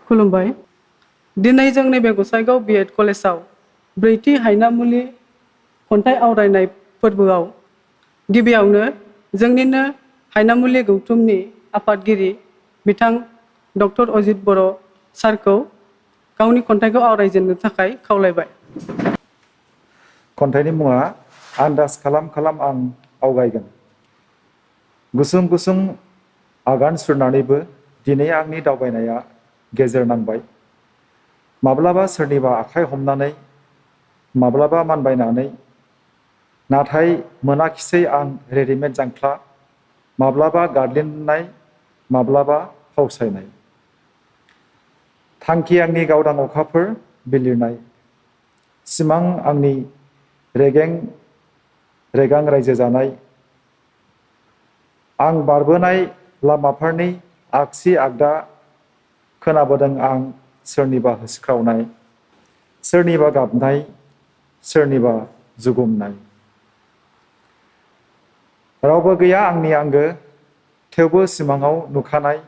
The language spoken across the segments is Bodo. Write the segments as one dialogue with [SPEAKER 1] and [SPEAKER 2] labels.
[SPEAKER 1] खुलुमबाय। दिनै जोंनि बे गसाइगाव बिएड कलेजाव ब्रैथि हायनामुलि खन्थाइ आवरायनाय फोरबोआव गिबियावनो जोंनिनो हायनामुलि गौथुमनि आफादगिरि बिथां डक्टर अजित बर' सारखौ गावनि खन्थाइखौ आवरायजेननो थाखाय खावलायबाय।
[SPEAKER 2] खन्थाइनि मुङा आन्दाज खालाम खालाम आं आवगायगोन। गुसुं गुसुं आगान सुरनानैबो दिनै आंनि दावबायनाया गेजेर नांबाय। माब्लाबा सोरनिबा आखाइ हमनानै, माब्लाबा मानबायनानै, नाथाय मोनाखिसै आं रेडिमेड जांख्ला, माब्लाबा गादलिननाय, माब्लाबा फावसायनाय। थांखि आंनि गावदां अखाफोर बिलिरनाय, सिमां आंनि रेगें रेगां रायजो जानाय। आं बारबोनाय लामाफोरनि आगसि आगदा खोनाबोदों आं सोरनिबा होसिख्रावनाय, सोरनिबा गाबनाय, सोरनिबा जुगुमनाय। रावबो गैया आंनि आंगो, थेवबो सिमाङाव नुखानाय।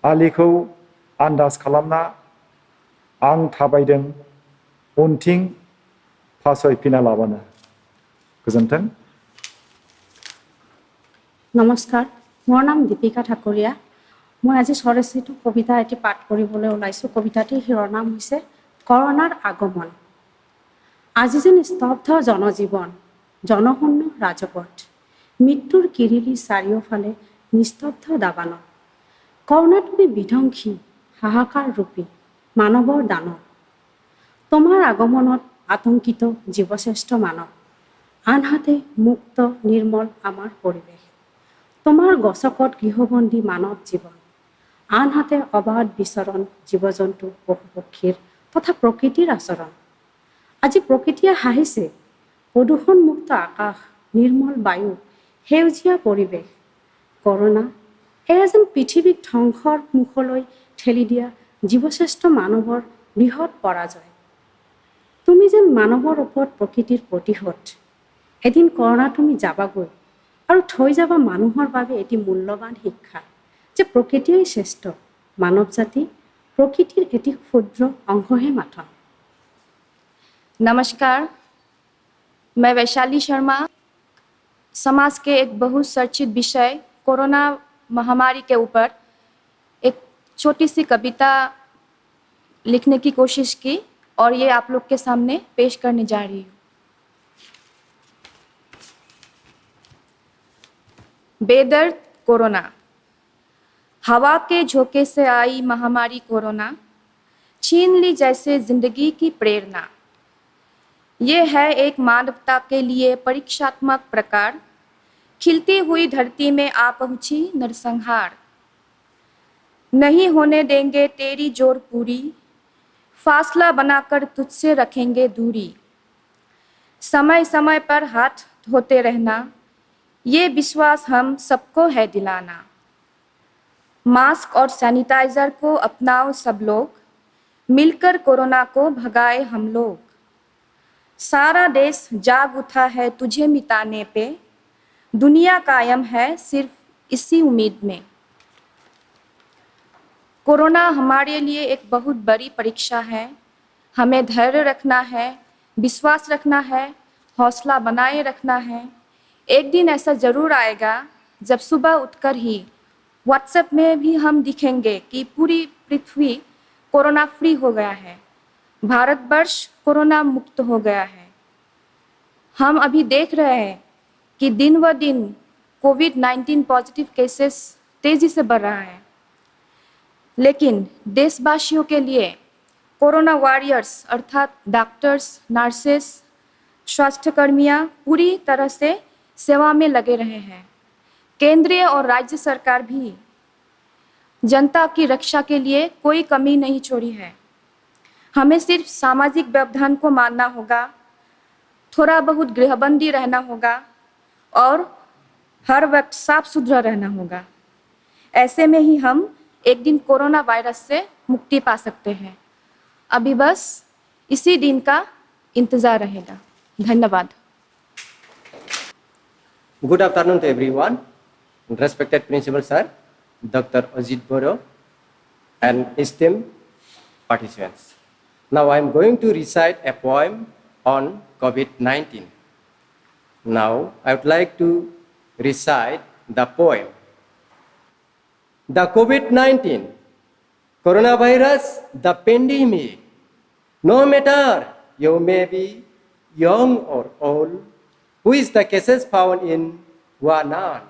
[SPEAKER 2] आलिखौ आन्दाज खालामना आं थाबायदों उनथिं फासयफिना लाबानो। गोजोन्थों।
[SPEAKER 3] নমস্কাৰ, মোৰ নাম দীপিকা ঠাকুৰীয়া। মই আজি স্বৰচিত কবিতা এটি পাঠ কৰিবলৈ ওলাইছোঁ। কবিতাটিৰ শিৰোনাম হৈছে কৰোণাৰ আগমন। আজি যেন স্তব্ধ জনজীৱন, জনশূন্য ৰাজপথ, মৃত্যুৰ কিৰিলি চাৰিওফালে নিস্তব্ধ দাবানত। কৰোণা তুমি বিধ্বংসী, হাহাকাৰ ৰূপী, মানৱৰ দানৱ। তোমাৰ আগমনত আতংকিত জীৱশ্ৰেষ্ঠ মানৱ, আনহাতে মুক্ত নিৰ্মল আমাৰ পৰিৱেশ। তোমাৰ গছকত গৃহবন্দী মানৱ জীৱন, আনহাতে অবাধ বিচৰণ জীৱ জন্তু পশু পক্ষীৰ তথা প্ৰকৃতিৰ আচৰণ। আজি প্ৰকৃতিয়ে হাঁহিছে, প্ৰদূষণমুক্ত আকাশ, নিৰ্মল বায়ু, সেউজীয়া পৰিৱেশ। কৰোণা এয়া যেন পৃথিৱীক ধ্বংসৰ মুখলৈ ঠেলি দিয়া জীৱশ্ৰেষ্ঠ মানৱৰ বৃহৎ পৰাজয়। তুমি যেন মানৱৰ ওপৰত প্ৰকৃতিৰ প্ৰতিশোধ। এদিন কৰোণা তুমি যাবাগৈ আৰু থৈ যাবা মানুহৰ বাবে এটি মূল্যৱান শিক্ষা যে প্ৰকৃতিয়েই শ্ৰেষ্ঠ, মানৱ জাতি প্ৰকৃতিৰ এটি ক্ষুদ্ৰ অংশহে মাথা।
[SPEAKER 4] नमस्कार, मैं वैशाली शर्मा समाज के एक बहुत चर्चित विषय कोरोना महामारी के ऊपर एक छोटी सी कविता लिखने की कोशिश की और ये आप लोग के सामने पेश करने जा रही हूँ। बेदर्द कोरोना। हवा के झोंके से आई महामारी कोरोना, छीन ली जैसे जिंदगी की प्रेरणा। ये है एक मानवता के लिए परीक्षात्मक प्रकार, खिलती हुई धरती में आ पहुंची नरसंहार। नहीं होने देंगे तेरी जोर पूरी, फासला बनाकर तुझसे रखेंगे दूरी। समय समय पर हाथ धोते रहना, ये विश्वास हम सबको है दिलाना। मास्क और सैनिटाइजर को अपनाओ सब लोग, मिलकर कोरोना को भगाए हम लोग। सारा देश जाग उठा है तुझे मिटाने पे, दुनिया कायम है सिर्फ इसी उम्मीद में। कोरोना हमारे लिए एक बहुत बड़ी परीक्षा है। हमें धैर्य रखना है, विश्वास रखना है, हौसला बनाए रखना है। एक दिन ऐसा ज़रूर आएगा जब सुबह उठकर ही व्हाट्सएप में भी हम दिखेंगे कि पूरी पृथ्वी कोरोना फ्री हो गया है, भारतवर्ष कोरोना मुक्त हो गया है। हम अभी देख रहे हैं कि दिन व दिन कोविड-19 पॉजिटिव केसेस तेज़ी से बढ़ रहा है, लेकिन देशवासियों के लिए कोरोना वॉरियर्स अर्थात डॉक्टर्स, नर्सेस, स्वास्थ्यकर्मियाँ पूरी तरह से सेवा में लगे रहे हैं। केंद्रीय और राज्य सरकार भी जनता की रक्षा के लिए कोई कमी नहीं छोड़ी है। हमें सिर्फ सामाजिक व्यवधान को मानना होगा, थोड़ा बहुत गृहबंदी रहना होगा और हर वक्त साफ सुथरा रहना होगा। ऐसे में ही हम एक दिन कोरोना वायरस से मुक्ति पा सकते हैं। अभी बस इसी दिन का इंतज़ार रहेगा। धन्यवाद।
[SPEAKER 5] Good afternoon to everyone. Respected Principal Sir, Dr. Ajit Boro, and esteemed participants. Now I'm going to recite a poem on COVID-19. Now I would like to recite the poem. The COVID-19, coronavirus, the pandemic. No matter you may be young or old, who is the cases found in Wuhan.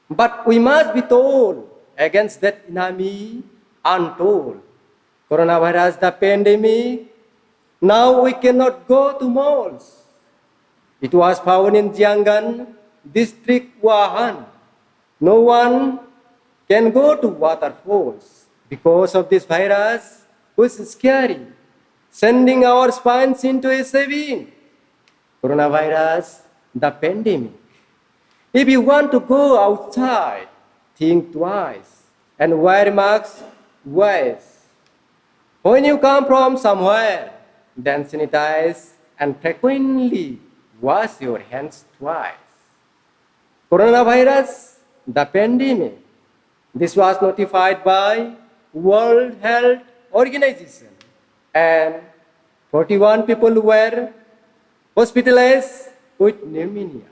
[SPEAKER 5] But we must be told against that enemy untold. Coronavirus, the pandemic, now we cannot go to malls. It was found in Jiangnan district, Wuhan. No one can go to waterfalls because of this virus, which is scary, sending our spines into a saving. Coronavirus, the pandemic. If you want to go outside, think twice and wear masks twice. When you come from somewhere, then sanitize and frequently wash your hands twice. Coronavirus, the pandemic. This was notified by World Health Organization, and 41 people were hospitalized with pneumonia.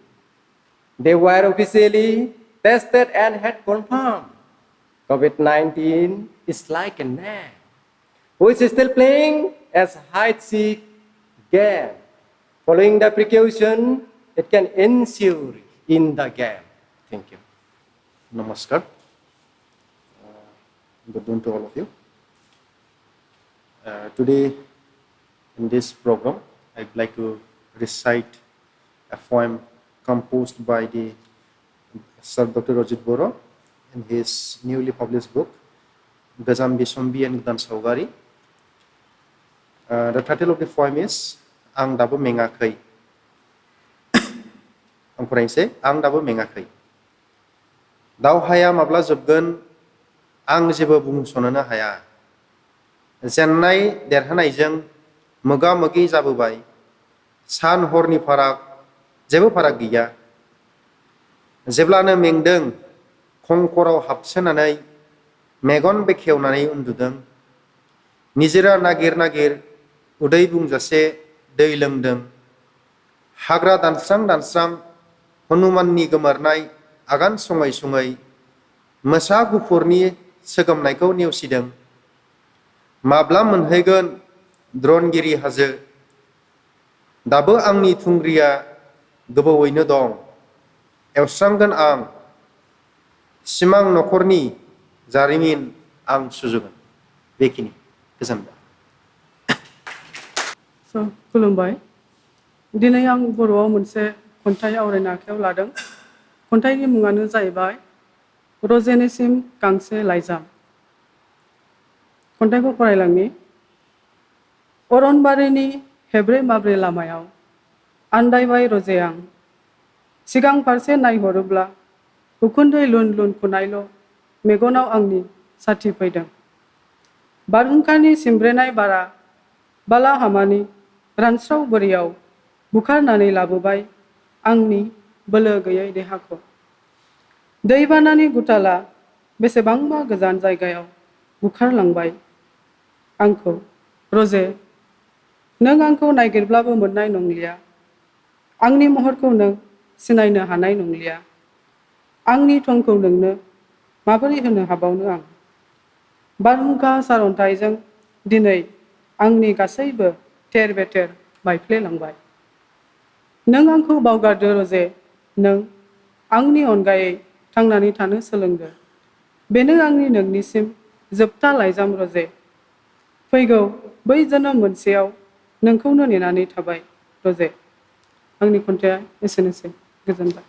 [SPEAKER 5] They were officially tested and had confirmed COVID-19 is like a man which is still playing as hide-and-seek game. Following the precaution, it can ensure in the game. Thank you.
[SPEAKER 6] Namaskar. Good noon to all of you. Today, in this program, I'd like to recite a poem composed by the Sir Dr. Rajit Bora in his newly published book, Gazam Bisombi and Gdan Saugari. The title of the poem is Ang Dabu Mengakai. Ang faraयनोसै, Ang Dabu Mengakai. दावहाया माब्ला जोबगोन आं जेबो बुंस'नोनो हाया। जेननाय देरहानायजों मोगा मोगि जाबोबाय। सान हरनि फाराग जेबो फाराग गैया। जेब्लानो मेंदों खंखराव हाबसोनानै मेगन बेखेवनानै उन्दुदों। निजिरा नागिर नागिर उदै बुंजासे दै लोंदों। हाग्रा दानस्रां दानस्रां हनुमाननि गोमोरनाय आगान सङै सङै मोसा गुफुरनि सोगोमनायखौ नेवसिदों। माब्ला मोनहैगोन द्रनगिरि हाजो, दाबो आंनि थुंग्रिया गोबावैनो दं। एवस्रांगोन आं सिमां नखरनि जारिमिन आं सुजुगोन। बेखिनि गोजोनबाय।
[SPEAKER 1] खुलुमबाय। दिनै आं बर'आव मोनसे खन्थाइ आवरायनो आखायाव लादों। खन्थाइनि मुङानो जाहैबाय रजेनिसिम गांसे लाइजाम। खन्थाइखौ फरायलांनि। अरनबारिनि हेब्रे माब्रे लामायाव आन्दायबाय रजे आं। सिगां फारसे नायहरोब्ला उखुन्दै लुन लुन खुनायल' मेगनाव आंनि साथि फैदों। बारहुंखानि सिमब्रेनाय बारा बाला हामानि रानस्राव बोरियाव बुखारनानै लाबोबाय आंनि बोलो गैयै देहाखौ। दैबानानि गुथाला बेसेबांबा गोजान जायगायाव बुखारलांबाय आंखौ। रजे, नों आंखौ नागिरब्लाबो मोननाय नंलिया। आंनि महरखौ नों सिनायनो हानाय नंलिया। आंनि थंखौ नोंनो माबोरै होनो हाबावनो आं। बारहुंखा सारन्थाइजों दिनै आंनि गासैबो थेर बेथेर बायफ्लेलांबाय। नों आंखौ बावगारदो रजे, नों आंनि अनगायै थांनानै थानो सोलोंदो। बेनो आंनि नोंनिसिम जोबथा लाइजाम रजे। फैगौ बै जोनोम मोनसेयाव नोंखौनो नेनानै थाबाय रजे। आंनि खन्थाइया एसेनोसै। गोजोनबाय।